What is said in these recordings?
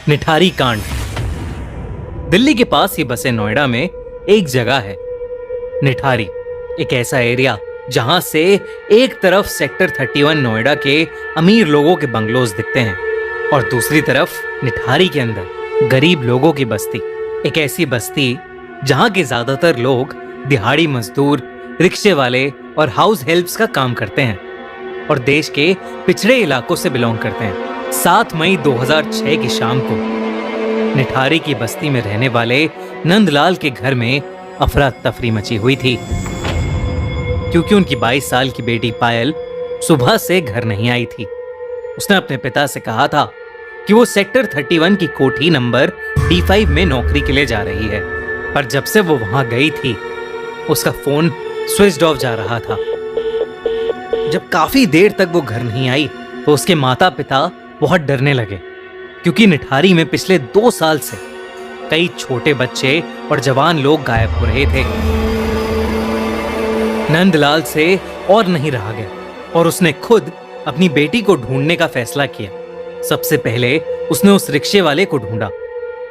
निठारी कांड। दिल्ली के पास ही बसे नोएडा में एक जगह है निठारी, एक ऐसा एरिया जहां से एक तरफ सेक्टर 31 नोएडा के अमीर लोगों के बंगलोज दिखते हैं और दूसरी तरफ निठारी के अंदर गरीब लोगों की बस्ती। एक ऐसी बस्ती जहां के ज्यादातर लोग दिहाड़ी मजदूर, रिक्शे वाले और हाउस हेल्प्स का काम करते हैं और देश के पिछड़े इलाकों से बिलोंग करते हैं। 7 मई 2006 की शाम को निठारी की बस्ती में रहने वाले नंदलाल के घर में अफरा तफरी मची हुई थी, क्योंकि उनकी 22 साल की बेटी पायल सुबह से घर नहीं आई थी। उसने अपने पिता से कहा था कि वो सेक्टर 31 की कोठी नंबर D5 में नौकरी के लिए जा रही है, पर जब से वो वहां गई थी उसका फोन स्विच ऑफ जा रहा था। जब काफी देर तक वो घर नहीं आई तो उसके माता पिता बहुत डरने लगे, क्योंकि निठारी में पिछले 2 साल से कई छोटे बच्चे और जवान लोग गायब हो रहे थे। नंदलाल से और नहीं रहा गया और उसने खुद अपनी बेटी को ढूंढने का फैसला किया। सबसे पहले उसने उस रिक्शे वाले को ढूंढा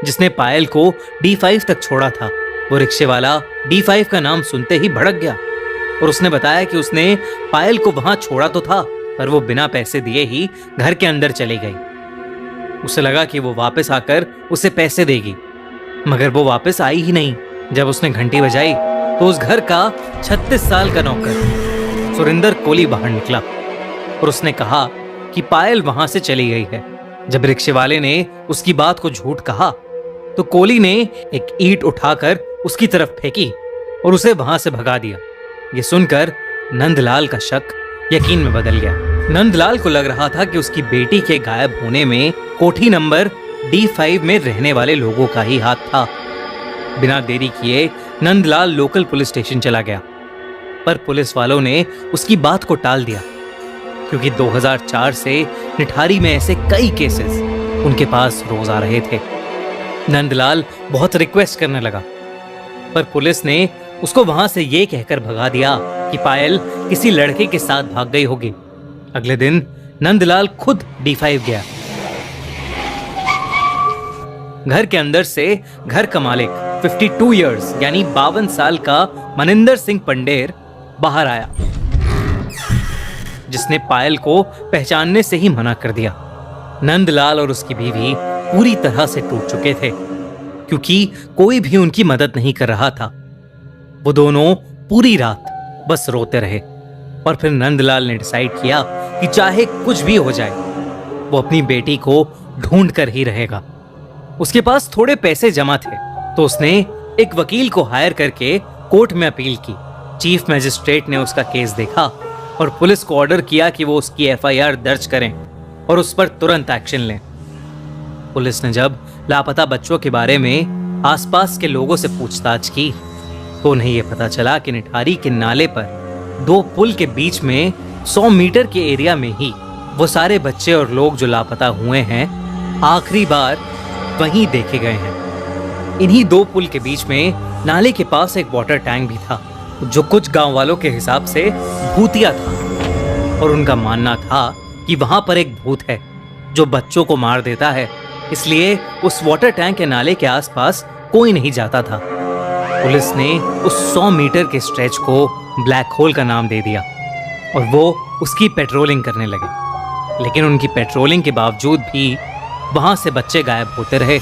जिसने पायल को D5 तक छोड़ा था। वो रिक्शे वाला D5 का नाम सुनते ही भड़क गया और उसने बताया कि उसने पायल को वहां छोड़ा तो था, पर वो बिना पैसे दिए ही घर के अंदर चली गई। उसे लगा कि वो वापस आकर उसे पैसे देगी, मगर वो वापस आई ही नहीं। जब उसने घंटी बजाई तो उस घर का 36 साल का नौकर सुरिंदर कोली बाहर निकला और उसने कहा कि पायल वहां से चली गई है। जब रिक्शे वाले ने उसकी बात को झूठ कहा तो कोली ने एक ईंट उठाकर उसकी तरफ फेंकी और उसे वहां से भगा दिया। ये सुनकर नंदलाल का शक यकीन में बदल गया। नंदलाल को लग रहा था कि उसकी बेटी के गायब होने में कोठी नंबर D5 में रहने वाले लोगों का ही हाथ था। बिना देरी किए नंदलाल लोकल पुलिस स्टेशन चला गया, पर पुलिस वालों ने उसकी बात को टाल दिया, क्योंकि 2004 से निठारी में ऐसे कई केसेस उनके पास रोज आ रहे थे। नंदलाल बहुत रिक्वेस्ट करने लगा, पर पुलिस ने उसको वहां से ये कहकर भगा दिया कि पायल किसी लड़के के साथ भाग गई होगी। अगले दिन नंदलाल खुद D5 गया। घर के अंदर से घर का मालिक 52 इयर्स यानी 52 साल का मनिंदर सिंह पंडेर बाहर आया, जिसने पायल को पहचानने से ही मना कर दिया। नंदलाल और उसकी बीवी पूरी तरह से टूट चुके थे, क्योंकि कोई भी उनकी मदद नहीं कर रहा था। वो दोनों पूरी रात बस रोते रहे और फिर नंदलाल ने डिसाइड किया कि चाहे कुछ भी हो जाए वो अपनी बेटी को ढूंढ कर ही रहेगा। उसके पास थोड़े पैसे जमा थे तो उसने एक वकील को हायर करके कोर्ट में अपील की। चीफ मजिस्ट्रेट ने उसका केस देखा और पुलिस को ऑर्डर किया कि वो उसकी FIR दर्ज करें और उस पर तुरंत एक्शन लें। पुलिस ने जब लापता बच्चों के बारे में आसपास के लोगों से पूछताछ की तो उन्हें यह पता चला कि निठारी के नाले पर 2 पुल के बीच में 100 मीटर के एरिया में ही वो सारे बच्चे और लोग जो लापता हुए हैं आखिरी बार वहीं देखे गए हैं। इन्हीं 2 पुल के बीच में नाले के पास एक वाटर टैंक भी था, जो कुछ गांव वालों के हिसाब से भूतिया था और उनका मानना था कि वहां पर एक भूत है जो बच्चों को मार देता है, इसलिए उस वाटर टैंक के नाले के आसपास कोई नहीं जाता था। पुलिस ने उस 100 मीटर के स्ट्रेच को ब्लैक होल का नाम दे दिया और वो उसकी पेट्रोलिंग करने लगे, लेकिन उनकी पेट्रोलिंग के बावजूद भी वहां से बच्चे गायब होते रहे।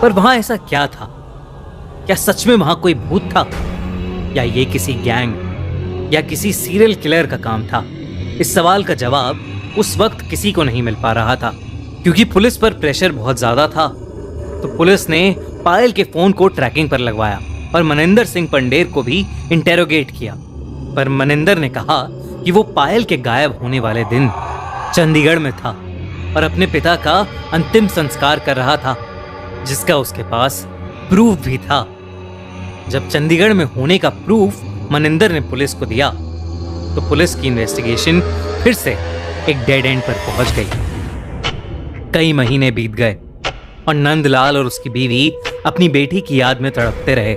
पर वहां ऐसा क्या था? क्या सच में वहां कोई भूत था, या ये किसी गैंग या किसी सीरियल किलर का काम था? इस सवाल का जवाब उस वक्त किसी को नहीं मिल पा रहा था, क्योंकि पुलिस पर प्रेशर बहुत ज्यादा था। तो पुलिस ने पायल के फोन को ट्रैकिंग पर लगवाया और मनिंदर सिंह पंडेर को भी इंटेरोगेट किया, पर मनिंदर ने कहा कि वो पायल के गायब होने वाले दिन चंडीगढ़ में था और अपने पिता का अंतिम संस्कार कर रहा था, जिसका उसके पास प्रूफ भी था। जब चंडीगढ़ में होने का प्रूफ मनिंदर ने पुलिस को दिया तो पुलिस की इन्वेस्टिगेशन फिर से एक डेड एंड पर पहुंच गई। कई महीने बीत गए और नंदलाल और उसकी बीवी अपनी बेटी की याद में तड़पते रहे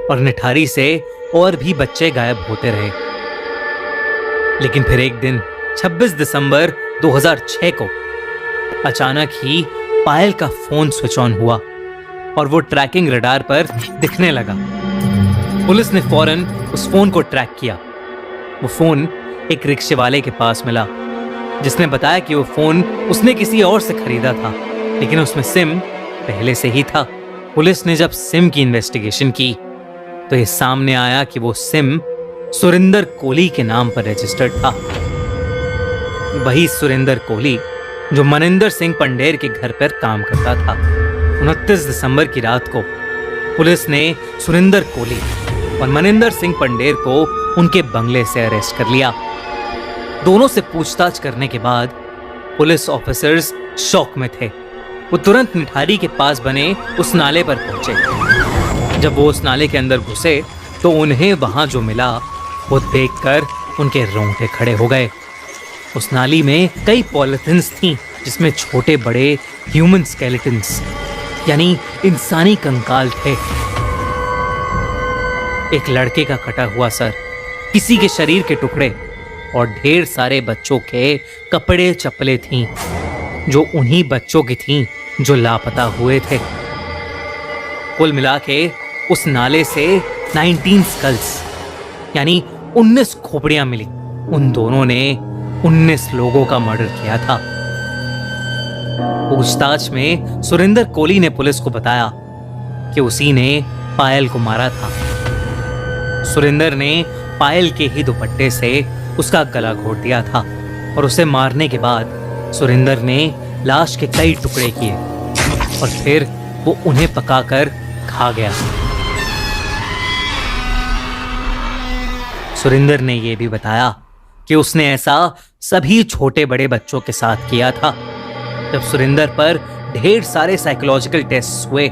और निठारी से और भी बच्चे गायब होते रहे। लेकिन फिर एक दिन 26 दिसंबर 2006 को अचानक ही पायल का फोन स्विच ऑन हुआ और वो ट्रैकिंग रडार पर दिखने लगा। पुलिस ने फौरन उस फोन को ट्रैक किया। वो फोन एक रिक्शे वाले के पास मिला, जिसने बताया कि वो फोन उसने किसी और से खरीदा था, लेकिन उसमें सिम पहले से ही था। पुलिस ने जब सिम की इन्वेस्टिगेशन की तो ये सामने आया कि वो सिम सुरिंदर कोहली के नाम पर रजिस्टर्ड था। वही सुरिंदर कोहली जो मनिंदर सिंह पंडेर के घर पर काम करता था। 29 दिसंबर की रात को पुलिस ने सुरिंदर कोहली और मनिंदर सिंह पंडेर को उनके बंगले से अरेस्ट कर लिया। दोनों से पूछताछ करने के बाद पुलिस ऑफिसर्स शॉक में थे। वो तुरंत निठारी के पास बने उस नाले पर पहुंचे। जब वो उस नाले के अंदर घुसे तो उन्हें वहां जो मिला वो देखकर उनके रोंगटे खड़े हो गए। उस नाली में कई पॉलिथिन्स थीं, जिसमें छोटे बड़े ह्यूमन स्केलेटन्स यानी इंसानी कंकाल थे। एक लड़के का कटा हुआ सर, किसी के शरीर के टुकड़े और ढेर सारे बच्चों के कपड़े चप्पलें थीं, जो उन्हीं बच्चों की थीं जो लापता हुए थे। कुल मिला के उस नाले से 19 स्कल्स यानी 19 खोपड़ियां मिली। उन दोनों ने 19 लोगों का मर्डर किया था। पूछताछ में सुरिंदर कोहली ने पुलिस को बताया कि उसी ने पायल को मारा था। सुरिंदर ने पायल के ही दुपट्टे से उसका गला घोट दिया था और उसे मारने के बाद सुरिंदर ने लाश के कई टुकड़े किए और फिर वो उन्हें पकाकर खा गया। सुरिंदर ने यह भी बताया कि उसने ऐसा सभी छोटे बड़े बच्चों के साथ किया था। जब सुरिंदर पर ढेर सारे साइकोलॉजिकल टेस्ट हुए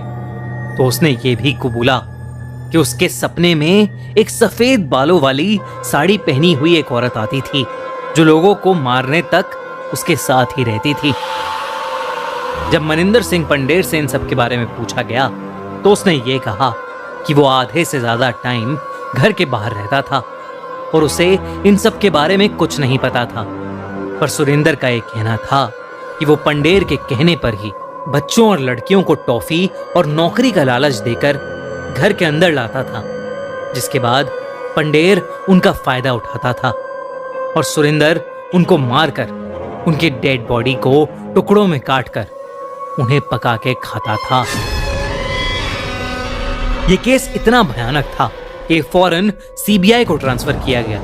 तो उसने ये भी कबूला कि उसके सपने में एक सफेद बालों वाली साड़ी पहनी हुई एक औरत आती थी, जो लोगों को मारने तक उसके साथ ही रहती थी। जब मनिंदर सिंह पंडेर से इन सब के बारे में पूछा गया तो उसने ये कहा कि वो आधे से ज्यादा टाइम घर के बाहर रहता था और उसे इन सब के बारे में कुछ नहीं पता था। पर सुरिंदर का एक कहना था कि वो पंडेर के कहने पर ही बच्चों और लड़कियों को टॉफी और नौकरी का लालच देकर घर के अंदर लाता था, जिसके बाद पंडेर उनका फायदा उठाता था और सुरिंदर उनको मारकर उनकी डेड बॉडी को टुकड़ों में काटकर उन्हें पका के खाता था। यह केस इतना भयानक था कि फौरन सीबीआई को ट्रांसफर किया गया।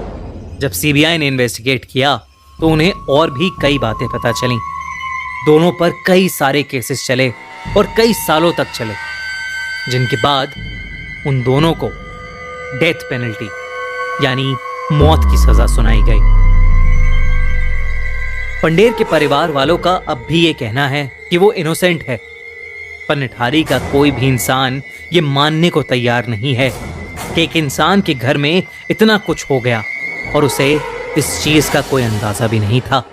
जब सीबीआई ने इन्वेस्टिगेट किया तो उन्हें और भी कई बातें पता चली। दोनों पर कई सारे केसेस चले और कई सालों तक चले, जिनके बाद उन दोनों को डेथ पेनल्टी यानी मौत की सजा सुनाई गई। पंडेर के परिवार वालों का अब भी ये कहना है कि वो इनोसेंट है, पर निठारी का कोई भी इंसान ये मानने को तैयार नहीं है कि एक इंसान के घर में इतना कुछ हो गया और उसे इस चीज का कोई अंदाजा भी नहीं था।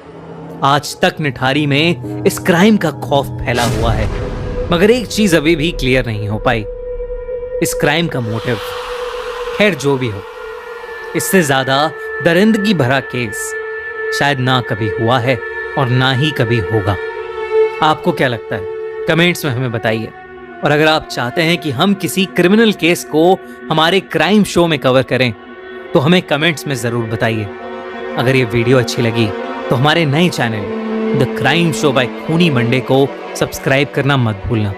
आज तक निठारी में इस क्राइम का खौफ फैला हुआ है, मगर एक चीज अभी भी क्लियर नहीं हो पाई, इस क्राइम का मोटिव। खैर जो भी हो, इससे ज्यादा दरिंदगी भरा केस शायद ना कभी हुआ है और ना ही कभी होगा। आपको क्या लगता है? कमेंट्स में हमें बताइए। और अगर आप चाहते हैं कि हम किसी क्रिमिनल केस को हमारे क्राइम शो में कवर करें तो हमें कमेंट्स में जरूर बताइए। अगर ये वीडियो अच्छी लगी तो हमारे नए channel the crime show by Khooni Monday को सब्सक्राइब करना मत भूलना।